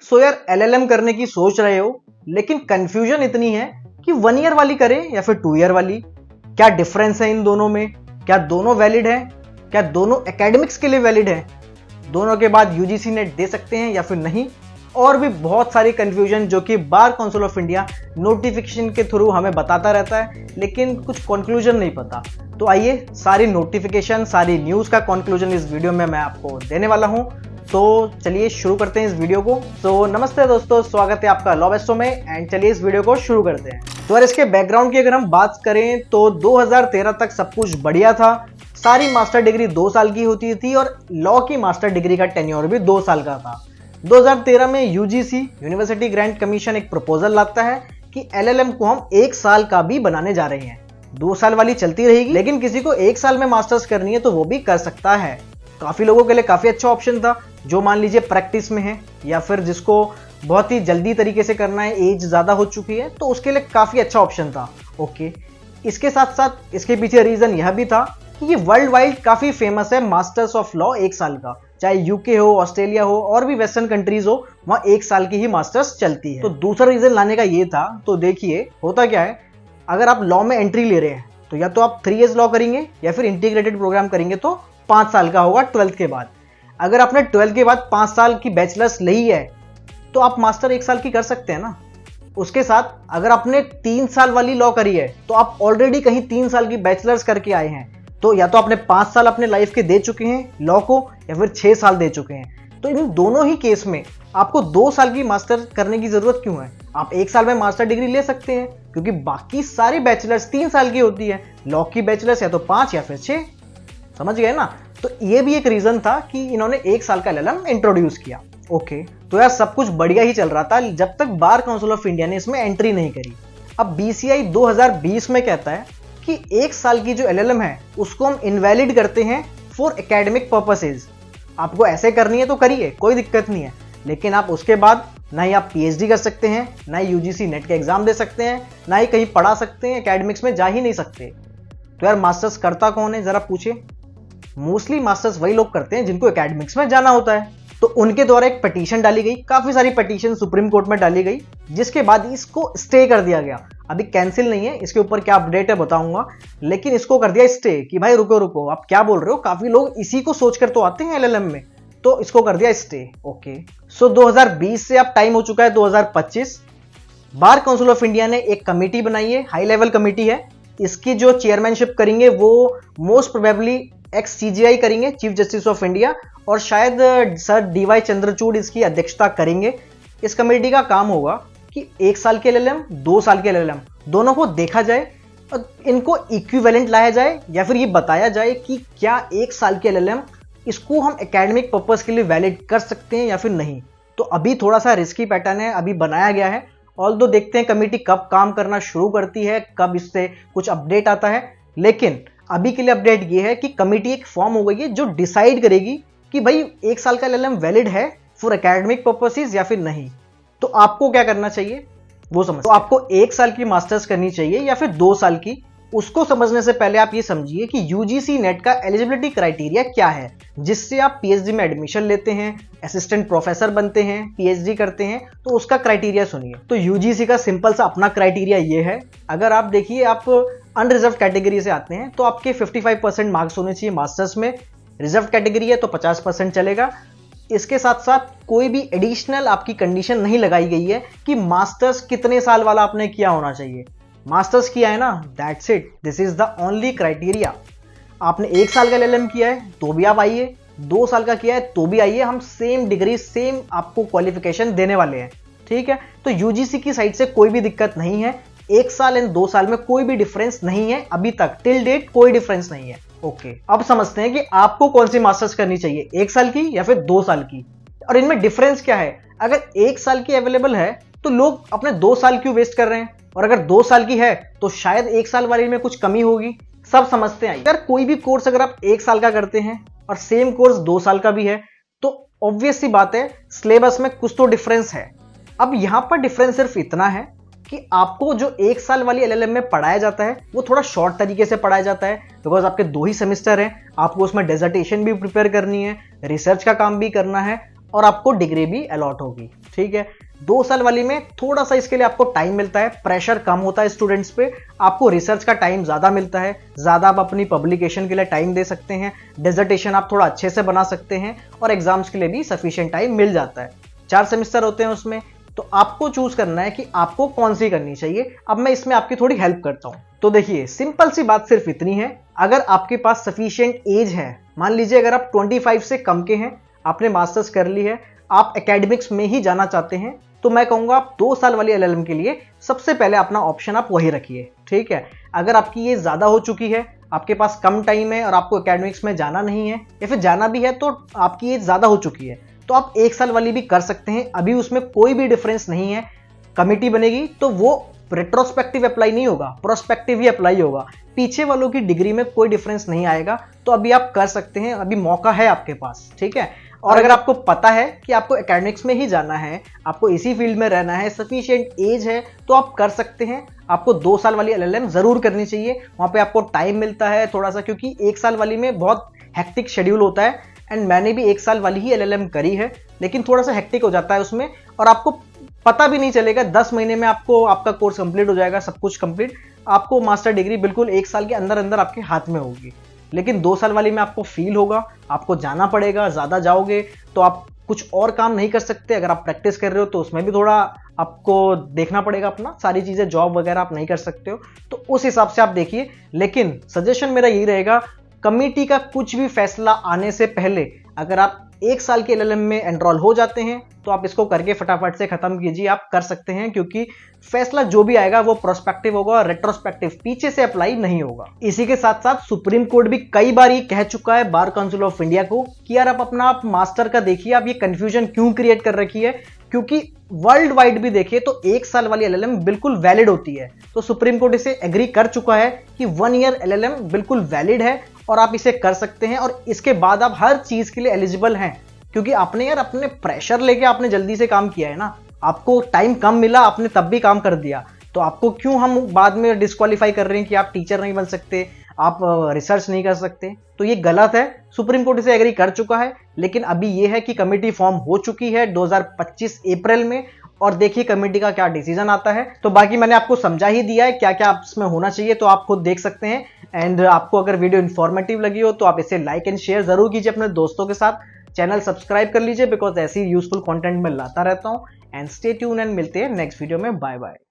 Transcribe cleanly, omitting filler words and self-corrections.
सो यार LLM करने की सोच रहे हो, लेकिन कंफ्यूजन इतनी है कि 1 ईयर वाली करें या फिर 2 ईयर वाली। क्या डिफरेंस है इन दोनों में? क्या दोनों वैलिड है? क्या दोनों एकेडमिक्स के लिए वैलिड है? दोनों के बाद यूजीसी नेट दे सकते हैं या फिर नहीं? और भी बहुत सारी कंफ्यूजन जो कि bar council of India notification के थ्रू हमें बताता रहता है, लेकिन कुछ कंक्लूजन नहीं पता। तो आइए सारी नोटिफिकेशन, सारी न्यूज़ का कंक्लूजन इस वीडियो में मैं आपको देने वाला हूं। तो चलिए शुरू करते हैं इस वीडियो को। तो नमस्ते दोस्तों, स्वागत है आपका लॉ बेस्टो में एंड चलिए इस वीडियो को शुरू करते हैं। तो यार इसके बैकग्राउंड की अगर हम बात करें तो 2013 तक सब कुछ बढ़िया था। सारी मास्टर डिग्री 2 साल की होती थी और लॉ की मास्टर डिग्री का टेन्योर भी 2 साल का था। 2013 में यूजीसी यूनिवर्सिटी ग्रांट कमीशन एक प्रपोजल लाता है कि LLM को हम 1 साल का भी बनाने जा रहे हैं। 2 साल वाली चलती रहेगी, लेकिन किसी को 1 साल में मास्टर्स करनी है तो वो भी कर सकता है। काफी लोगों के लिए काफी अच्छा ऑप्शन था, जो मान लीजिए प्रैक्टिस में है या फिर जिसको बहुत ही जल्दी तरीके से करना है, एज ज्यादा हो चुकी है, तो उसके लिए काफी अच्छा ऑप्शन था। ओके, इसके साथ साथ इसके पीछे रीजन यह भी था कि ये वर्ल्ड वाइड काफी फेमस है मास्टर्स ऑफ लॉ 1 साल का। चाहे यूके हो, ऑस्ट्रेलिया हो और भी वेस्टर्न कंट्रीज हो, वहां 1 साल की ही मास्टर्स चलती है। तो दूसरा रीजन लाने का ये था। तो देखिए होता क्या है, अगर आप लॉ में एंट्री ले रहे हैं तो या तो आप 3 इयर्स लॉ करेंगे या फिर इंटीग्रेटेड प्रोग्राम करेंगे तो 5 साल का होगा 12th के बाद। अगर आपने 12th के बाद 5 साल की बैचलर्स ली है तो आप मास्टर 1 साल की कर सकते हैं ना। उसके साथ अगर आपने 3 साल वाली लॉ करी है तो आप ऑलरेडी कहीं 3 साल की बैचलर्स करके आए हैं, तो या तो आपने 5 साल अपने लाइफ के दे चुके हैं लॉ को या फिर 6 साल दे चुके हैं। तो इन दोनों ही केस में आपको 2 साल की मास्टर करने की जरूरत क्यों है? आप 1 साल में मास्टर डिग्री ले सकते हैं, क्योंकि बाकी सारी बैचलर्स 3 साल की होती है। लॉ की बैचलर्स या तो 5 या फिर 6। समझ गए ना? तो ये भी एक रीजन था कि इन्होंने 1 साल का LLM इंट्रोड्यूस किया। ओके, तो यार सब कुछ बढ़िया ही चल रहा था जब तक बार काउंसिल ऑफ इंडिया ने इसमें एंट्री नहीं करी। अब BCI 2020 में कहता है कि 1 साल की जो LLM है उसको हम इनवैलिड करते हैं फॉर एकेडमिक पर्पसेज। आपको ऐसे करनी है तो करिए, कोई दिक्कत नहीं है, लेकिन आप उसके बाद ना ही आप PhD कर सकते हैं, ना ही UGC नेट का एग्जाम दे सकते हैं, ना ही कहीं पढ़ा सकते हैं, एकेडमिक्स में जा ही नहीं सकते। तो यार मास्टर्स करता कौन है जरा पूछे? मोस्टली मास्टर्स वही लोग करते हैं जिनको एकेडमिक्स में जाना होता है। तो उनके द्वारा एक पिटीशन डाली गई, काफी सारी पिटीशन सुप्रीम कोर्ट में डाली गई, जिसके बाद इसको स्टे कर दिया गया। अभी कैंसिल नहीं है, इसके ऊपर क्या अपडेट है बताऊंगा, लेकिन इसको कर दिया स्टे कि भाई रुको रुको, आप क्या बोल रहे हो? काफी लोग इसी को सोचकर तो आते हैं LLM में, तो इसको कर दिया स्टे। ओके, सो 2020 से अब टाइम हो चुका है 2025। बार काउंसिल ऑफ इंडिया ने एक कमेटी बनाई है, हाई लेवल कमेटी है। इसकी जो चेयरमैनशिप करेंगे वो मोस्ट प्रोबेबली एक्स CJI करेंगे, चीफ जस्टिस ऑफ इंडिया, और शायद सर DY चंद्रचूड़ इसकी अध्यक्षता करेंगे। इस कमेटी का काम होगा कि 1 साल के LLM, 2 साल के LLM दोनों को देखा जाए और इनको इक्विवेलेंट लाया जाए, या फिर ये बताया जाए कि क्या 1 साल के LLM इसको हम एकेडमिक पर्पस के लिए वैलिड कर सकते हैं या फिर नहीं। तो अभी थोड़ा सा रिस्की पैटर्न है, अभी बनाया गया है। ऑल्दो देखते हैं कमेटी कब काम करना शुरू करती है, कब इससे कुछ अपडेट आता है, लेकिन अभी के लिए अपडेट ये है कि कमेटी एक फॉर्म हो गई है जो डिसाइड करेगी कि भाई 1 साल का LLM वैलिड है फॉर एकेडमिक पर्पसेस या फिर नहीं। तो आपको क्या करना चाहिए वो समझ। तो आपको 1 साल की मास्टर्स करनी चाहिए या फिर 2 साल की, उसको समझने से पहले आप ये समझिए कि UGC नेट का एलिजिबिलिटी क्राइटेरिया क्या है, जिससे आप PhD में एडमिशन लेते हैं, असिस्टेंट प्रोफेसर बनते हैं, PhD करते हैं, तो उसका क्राइटेरिया सुनिए। तो UGC का सिंपल सा अपना क्राइटेरिया ये है। अगर आप देखिए, आप अनरिजर्व कैटेगरी से आते हैं तो आपके 55% मार्क्स होने चाहिए मास्टर्स में। रिजर्व कैटेगरी है तो 50% चलेगा। इसके साथ साथ कोई भी एडिशनल आपकी कंडीशन नहीं लगाई गई है कि मास्टर्स कितने साल वाला आपने किया होना चाहिए। मास्टर्स किया है ना, that's it, this is the only criteria. आपने 1 साल का LLM किया है तो भी आप आइए, 2 साल का किया है तो भी आइए, हम सेम डिग्री सेम आपको क्वालिफिकेशन देने वाले हैं। ठीक है, तो UGC की साइड से कोई भी दिक्कत नहीं है। 1 साल एंड 2 साल में कोई भी डिफरेंस नहीं है, अभी तक टिल डेट कोई डिफरेंस नहीं है। ओके, अब समझते हैं कि आपको कौन सी मास्टर्स करनी चाहिए, 1 साल की या फिर 2 साल की, और इनमें डिफरेंस क्या है। अगर 1 साल की अवेलेबल है तो लोग अपने 2 साल क्यों वेस्ट कर रहे हैं, और अगर 2 साल की है तो शायद 1 साल वाली में कुछ कमी होगी। सब समझते हैं। अगर कोई भी कोर्स अगर आप 1 साल का करते हैं और सेम कोर्स 2 साल का भी है तो ऑब्वियस सी बात है सिलेबस में कुछ तो डिफरेंस है। अब यहां पर डिफरेंस सिर्फ इतना है कि आपको जो 1 साल वाली LLM में पढ़ाया जाता है वो थोड़ा शॉर्ट तरीके से पढ़ाया जाता है, बिकॉज आपके 2 ही सेमेस्टर हैं, आपको उसमें डिसर्टेशन भी प्रिपेयर करनी है, रिसर्च का काम भी करना है, और आपको डिग्री भी अलॉट होगी। ठीक है, 2 साल वाली में थोड़ा सा इसके लिए आपको टाइम मिलता है, प्रेशर कम होता है स्टूडेंट्स पे, आपको रिसर्च का टाइम ज्यादा मिलता है, ज्यादा आप अपनी पब्लिकेशन के लिए टाइम दे सकते हैं, डिसर्टेशन आप थोड़ा अच्छे से बना सकते हैं और एग्जाम्स के लिए भी सफिशिएंट टाइम मिल जाता है। 4 सेमेस्टर होते हैं उसमें, तो आपको चूज करना है कि आपको कौन सी करनी चाहिए। अब मैं इसमें आपकी थोड़ी हेल्प करता हूं। तो देखिए, सिंपल सी बात सिर्फ इतनी है, अगर आपके पास सफिशिएंट एज है, मान लीजिए अगर आप 25 से कम के हैं, आपने मास्टर्स कर ली है, आप एकेडमिक्स में ही जाना चाहते हैं, तो मैं कहूंगा आप 2 साल वाली एलएलएम के लिए सबसे पहले अपना ऑप्शन आप वही रखिए। ठीक है, अगर आपकी ये ज्यादा हो चुकी है, आपके पास कम टाइम है और आपको एकेडमिक्स में जाना नहीं है, या फिर जाना भी है तो आपकी एज ज्यादा हो चुकी है, तो आप 1 साल वाली भी कर सकते हैं। अभी उसमें कोई भी डिफरेंस नहीं है। कमिटी बनेगी तो वो रेट्रोस्पेक्टिव अप्लाई नहीं होगा, प्रोस्पेक्टिव ही अप्लाई होगा, पीछे वालों की डिग्री में कोई डिफरेंस नहीं आएगा। तो अभी आप कर सकते हैं, अभी मौका है आपके पास। ठीक है, और अगर आपको पता है कि आपको एकेडमिक्स में ही जाना है, आपको इसी फील्ड में रहना है, सफिशिएंट एज है, तो आप कर सकते हैं। आपको 2 साल वाली एलएलएम जरूर करनी चाहिए, वहां पे आपको टाइम मिलता है थोड़ा सा, क्योंकि 1 साल वाली में बहुत हेक्टिक शेड्यूल होता है। एंड मैंने भी 1 साल वाली ही एलएलएम करी है, लेकिन थोड़ा सा हेक्टिक हो जाता है उसमें, और आपको पता भी नहीं चलेगा, 10 महीने में आपको आपका कोर्स कंप्लीट हो जाएगा, सब कुछ कंप्लीट, आपको मास्टर डिग्री बिल्कुल 1 साल के अंदर अंदर आपके हाथ में होगी। लेकिन 2 साल वाली में आपको फील होगा, आपको जाना पड़ेगा, ज्यादा जाओगे तो आप कुछ और काम नहीं कर सकते। अगर आप प्रैक्टिस कर रहे हो तो उसमें भी थोड़ा आपको देखना पड़ेगा अपना, सारी चीजें जॉब वगैरह आप नहीं कर सकते हो, तो उस हिसाब से आप देखिए। लेकिन सजेशन मेरा यही रहेगा, कमिटी का कुछ भी फैसला आने से पहले अगर आप 1 साल के एलएलएम में एनरोल हो जाते हैं तो आप इसको करके फटाफट से खत्म कीजिए। आप कर सकते हैं, क्योंकि फैसला जो भी आएगा वो प्रोस्पेक्टिव होगा और रेट्रोस्पेक्टिव पीछे से अप्लाई नहीं होगा। इसी के साथ साथ सुप्रीम कोर्ट भी कई बार ये कह चुका है बार काउंसिल ऑफ इंडिया को कि यार आप अपना मास्टर का देखिए, आप ये कंफ्यूजन क्यों क्रिएट कर रखी है, क्योंकि वर्ल्ड वाइड भी देखिए तो 1 साल वाली एलएलएम बिल्कुल वैलिड होती है। तो सुप्रीम कोर्ट इसे एग्री कर चुका है कि 1 ईयर एलएलएम बिल्कुल वैलिड है और आप इसे कर सकते हैं, और इसके बाद आप हर चीज के लिए एलिजिबल हैं, क्योंकि आपने यार अपने प्रेशर लेके आपने जल्दी से काम किया है ना, आपको टाइम कम मिला, आपने तब भी काम कर दिया, तो आपको क्यों हम बाद में डिस्क्वालीफाई कर रहे हैं कि आप टीचर नहीं बन सकते, आप रिसर्च नहीं कर सकते। तो ये गलत है, सुप्रीम कोर्ट इसे एग्री कर चुका है। लेकिन अभी ये है कि कमेटी फॉर्म हो चुकी है 2025 अप्रैल में, और देखिए कमेटी का क्या डिसीजन आता है। तो बाकी मैंने आपको समझा ही दिया है क्या क्या इसमें होना चाहिए, तो आप खुद देख सकते हैं। एंड आपको अगर वीडियो इन्फॉर्मेटिव लगी हो तो आप इसे लाइक एंड शेयर जरूर कीजिए अपने दोस्तों के साथ, चैनल सब्सक्राइब कर लीजिए, बिकॉज ऐसी यूजफुल कंटेंट मैं लाता रहता हूं। एंड स्टे ट्यून एंड मिलते हैं नेक्स्ट वीडियो में। Bye bye.